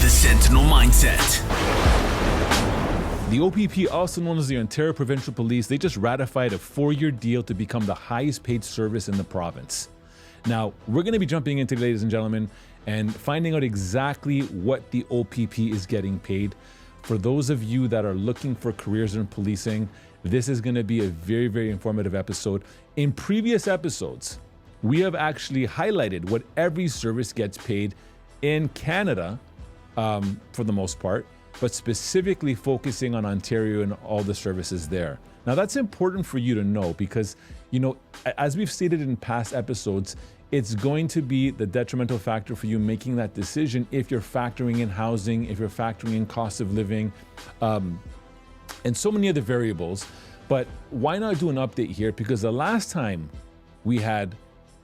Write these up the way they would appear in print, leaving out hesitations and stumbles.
The Sentinel Mindset. The OPP, also known as the Ontario Provincial Police, they just ratified a 4-year deal to become the highest paid service in the province. Now, we're going to be jumping into, ladies and gentlemen, and finding out exactly what the OPP is getting paid. For those of you that are looking for careers in policing, this is going to be a very, very informative episode. In previous episodes, we have actually highlighted what every service gets paid in Canada, for the most part, but specifically focusing on Ontario and all the services there. Now, that's important for you to know because, you know, as we've stated in past episodes, it's going to be the detrimental factor for you making that decision if you're factoring in housing, if you're factoring in cost of living, and so many other variables. But why not do an update here? Because the last time we had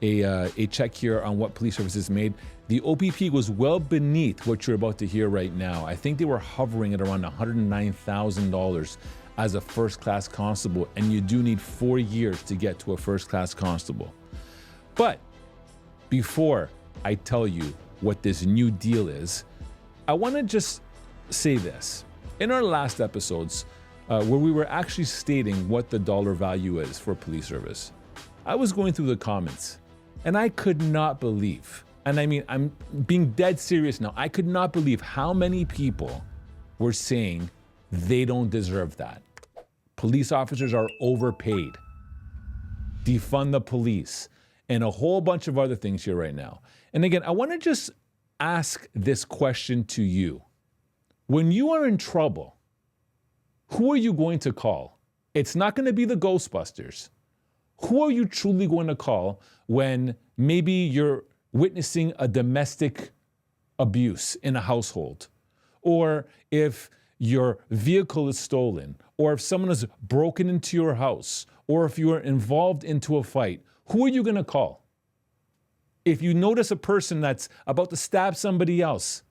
a check here on what police services made, the OPP was well beneath what you're about to hear right now. I think they were hovering at around $109,000 as a first-class constable, and you do need 4 years to get to a first-class constable. But before I tell you what this new deal is, I want to just say this. In our last episodes, where we were actually stating what the dollar value is for police service, I was going through the comments, and I could not believe, and I mean, I'm being dead serious now, I could not believe how many people were saying they don't deserve that. Police officers are overpaid. Defund the police, and a whole bunch of other things here right now. And again, I want to just ask this question to you. When you are in trouble, who are you going to call? It's not going to be the Ghostbusters. Who are you truly going to call when maybe you're witnessing a domestic abuse in a household? Or if your vehicle is stolen, or if someone has broken into your house, or if you are involved into a fight, who are you going to call? If you notice a person that's about to stab somebody else,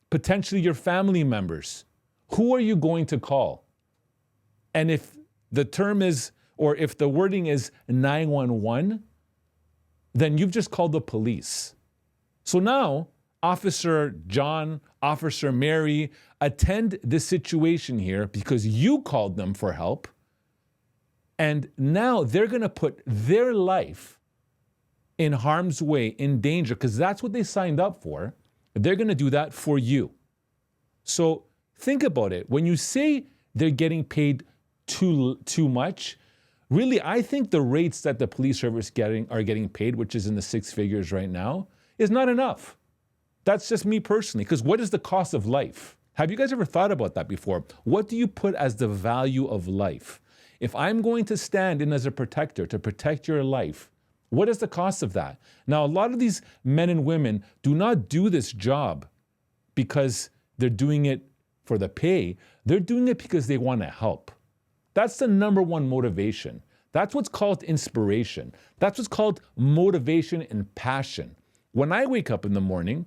potentially your family members, who are you going to call? And if the term is, or if the wording is 911, then you've just called the police. So now, Officer John, Officer Mary, attend this situation here because you called them for help. And now they're going to put their life in harm's way, in danger, because that's what they signed up for. They're going to do that for you. So think about it. When you say they're getting paid too much, really, I think the rates that the police service are getting paid, which is in the 6 figures right now, is not enough. That's just me personally, because what is the cost of life? Have you guys ever thought about that before? What do you put as the value of life? If I'm going to stand in as a protector to protect your life, what is the cost of that? Now, a lot of these men and women do not do this job because they're doing it for the pay. They're doing it because they want to help. That's the number one motivation. That's what's called inspiration. That's what's called motivation and passion. When I wake up in the morning,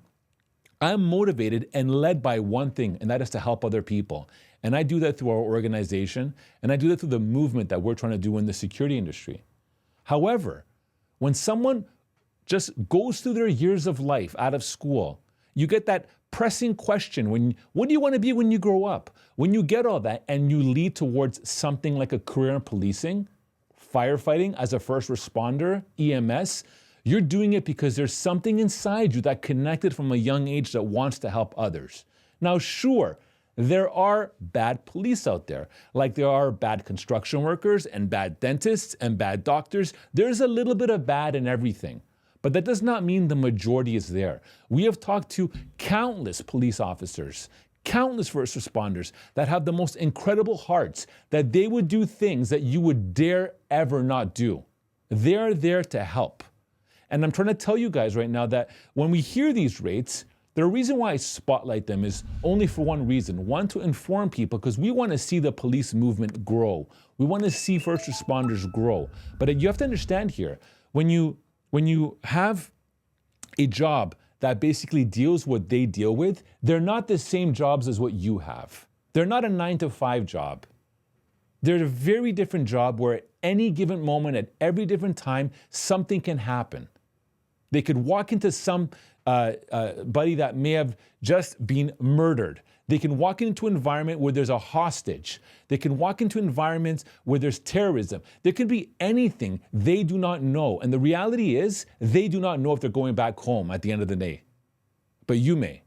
I'm motivated and led by one thing, and that is to help other people. And I do that through our organization, and I do that through the movement that we're trying to do in the security industry. However, when someone just goes through their years of life out of school, you get that pressing question, what do you want to be when you grow up? When you get all that and you lead towards something like a career in policing, firefighting, as a first responder, EMS, you're doing it because there's something inside you that connected from a young age that wants to help others. Now, sure, there are bad police out there, like there are bad construction workers and bad dentists and bad doctors. There's a little bit of bad in everything. But that does not mean the majority is there. We have talked to countless police officers, countless first responders that have the most incredible hearts, that they would do things that you would dare ever not do. They're there to help. And I'm trying to tell you guys right now that when we hear these rates, the reason why I spotlight them is only for one reason. One, to inform people, because we want to see the police movement grow. We want to see first responders grow. But you have to understand here, when you have a job that basically deals what they deal with, they're not the same jobs as what you have. They're not a 9-to-5 job. They're a very different job where at any given moment, at every different time, something can happen. They could walk into some buddy that may have just been murdered. They can walk into an environment where there's a hostage. They can walk into environments where there's terrorism. There could be anything they do not know. And the reality is, they do not know if they're going back home at the end of the day. But you may.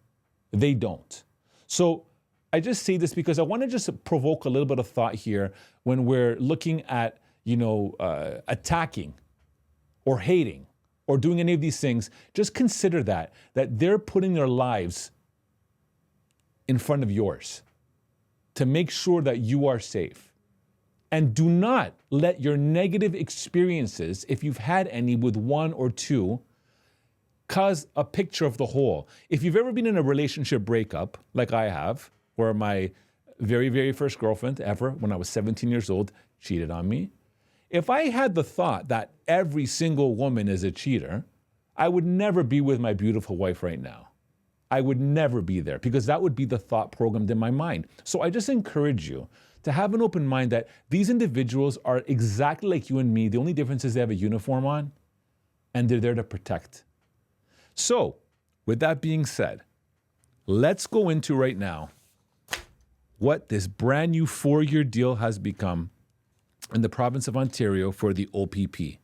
They don't. So I just say this because I want to just provoke a little bit of thought here when we're looking at, attacking or hating or doing any of these things. Just consider that they're putting their lives in front of yours to make sure that you are safe. And do not let your negative experiences, if you've had any with one or two, cause a picture of the whole. If you've ever been in a relationship breakup, like I have, where my very, very first girlfriend ever, when I was 17 years old, cheated on me. If I had the thought that every single woman is a cheater, I would never be with my beautiful wife right now. I would never be there because that would be the thought programmed in my mind. So I just encourage you to have an open mind that these individuals are exactly like you and me. The only difference is they have a uniform on and they're there to protect. So with that being said, let's go into right now what this brand new 4-year deal has become in the province of Ontario for the OPP.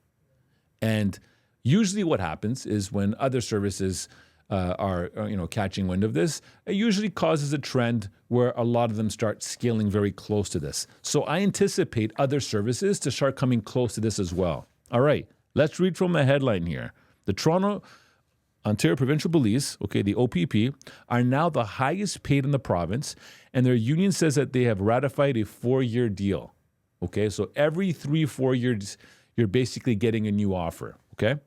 And usually what happens is when other services are catching wind of this, it usually causes a trend where a lot of them start scaling very close to this. So I anticipate other services to start coming close to this as well. All right, let's read from the headline here. The Ontario Provincial Police, the OPP, are now the highest paid in the province, and their union says that they have ratified a 4-year deal. Okay, so every 3-4 years, you're basically getting a new offer. Okay.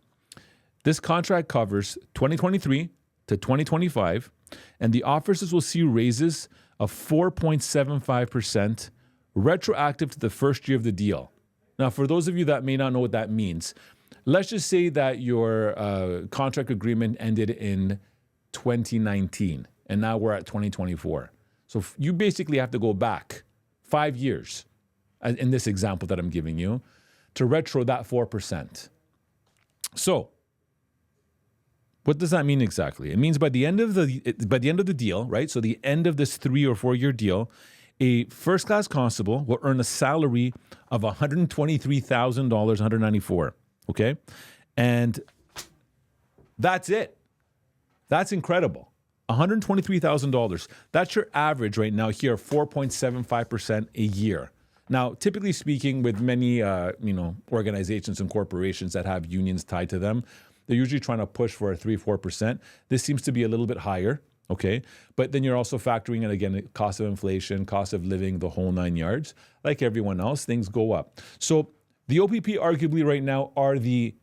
This contract covers 2023 to 2025, and the officers will see raises of 4.75% retroactive to the first year of the deal. Now, for those of you that may not know what that means, let's just say that your contract agreement ended in 2019, and now we're at 2024. So you basically have to go back 5 years, in this example that I'm giving you, to retro that 4%. So what does that mean exactly? It means by the end of the deal, right? So the end of this 3 or 4 year deal, a first-class constable will earn a salary of $123,000, $194,000. Okay, and that's it. That's incredible. $123,000. That's your average right now here, 4.75% a year. Now, typically speaking, with many organizations and corporations that have unions tied to them, they're usually trying to push for a 3-4%. This seems to be a little bit higher, okay? But then you're also factoring in, again, cost of inflation, cost of living, the whole 9 yards. Like everyone else, things go up. So the OPP arguably right now are the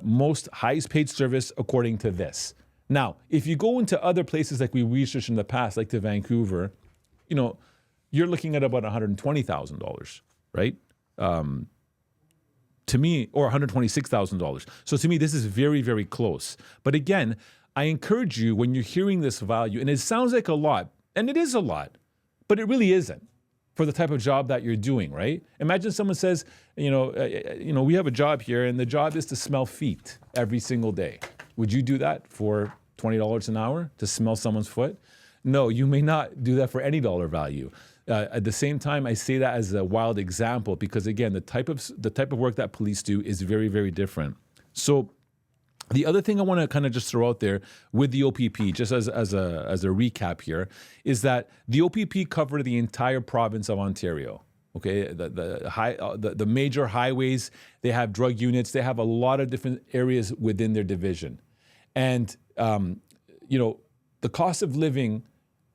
most highest paid service according to this. Now, if you go into other places like we researched in the past, like to Vancouver, you're looking at about $120,000, right? To me, or $126,000. So to me, this is very, very close. But again, I encourage you when you're hearing this value, and it sounds like a lot, and it is a lot, but it really isn't for the type of job that you're doing, right? Imagine someone says, we have a job here, and the job is to smell feet every single day. Would you do that for $20 an hour to smell someone's foot? No, you may not do that for any dollar value. At the same time, I say that as a wild example because, again, the type of work that police do is very, very different. So the other thing I want to kind of just throw out there with the OPP, just as a recap here, is that the OPP cover the entire province of Ontario. Okay, the major highways, they have drug units, they have a lot of different areas within their division, and the cost of living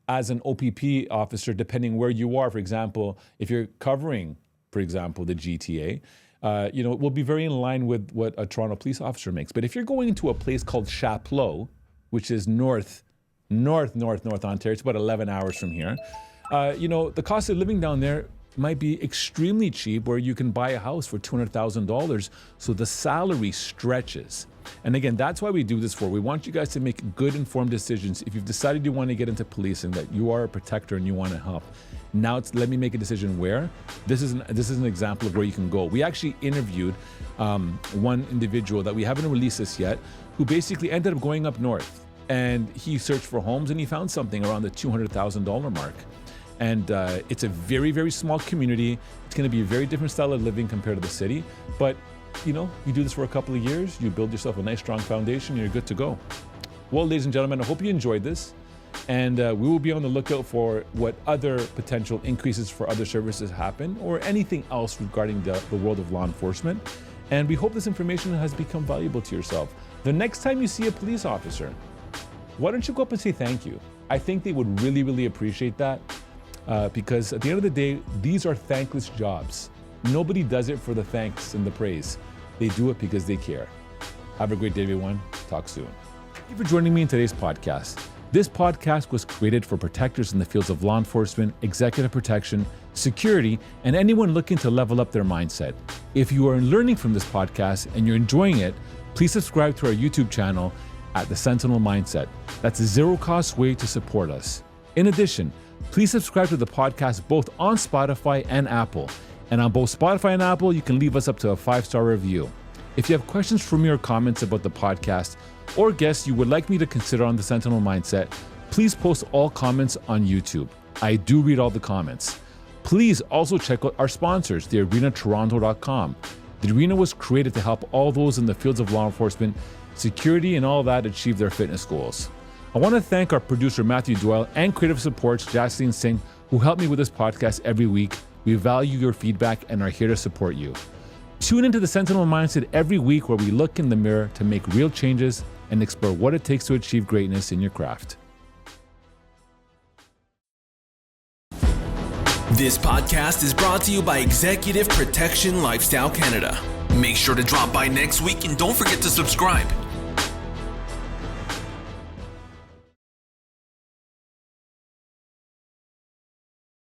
as an OPP officer, depending where you are, for example, if you're covering, for example, the GTA, it will be very in line with what a Toronto police officer makes. But if you're going to a place called Chapleau, which is North Ontario, it's about 11 hours from here, the cost of living down there might be extremely cheap, where you can buy a house for $200,000. So the salary stretches. And again, that's why we do this for. We want you guys to make good informed decisions. If you've decided you want to get into policing, that you are a protector and you want to help, now let me make a decision where. This is an example of where you can go. We actually interviewed one individual that we haven't released this yet, who basically ended up going up north, and he searched for homes and he found something around the $200,000 mark. And it's a very, very small community. It's going to be a very different style of living compared to the city. But, you know, you do this for a couple of years, you build yourself a nice, strong foundation, you're good to go. Well, ladies and gentlemen, I hope you enjoyed this. And we will be on the lookout for what other potential increases for other services happen or anything else regarding the world of law enforcement. And we hope this information has become valuable to yourself. The next time you see a police officer, why don't you go up and say thank you? I think they would really, really appreciate that because at the end of the day, these are thankless jobs. Nobody does it for the thanks and the praise. They do it because they care. Have a great day, everyone. Talk soon. Thank you for joining me in today's podcast. This podcast was created for protectors in the fields of law enforcement, executive protection, security, and anyone looking to level up their mindset. If you are learning from this podcast and you're enjoying it, please subscribe to our YouTube channel at the Sentinel Mindset. That's a zero-cost way to support us. In addition, please subscribe to the podcast both on Spotify and Apple. And on both Spotify and Apple, you can leave us up to a 5-star review. If you have questions for me or comments about the podcast or guests you would like me to consider on the Sentinel Mindset, please post all comments on YouTube. I do read all the comments. Please also check out our sponsors, thearenatoronto.com. The Arena was created to help all those in the fields of law enforcement, security, and all that achieve their fitness goals. I want to thank our producer, Matthew Doyle, and creative supports, Jaslyn Singh, who help me with this podcast every week. We value your feedback and are here to support you. Tune into the Sentinel Mindset every week where we look in the mirror to make real changes and explore what it takes to achieve greatness in your craft. This podcast is brought to you by Executive Protection Lifestyle Canada. Make sure to drop by next week and don't forget to subscribe.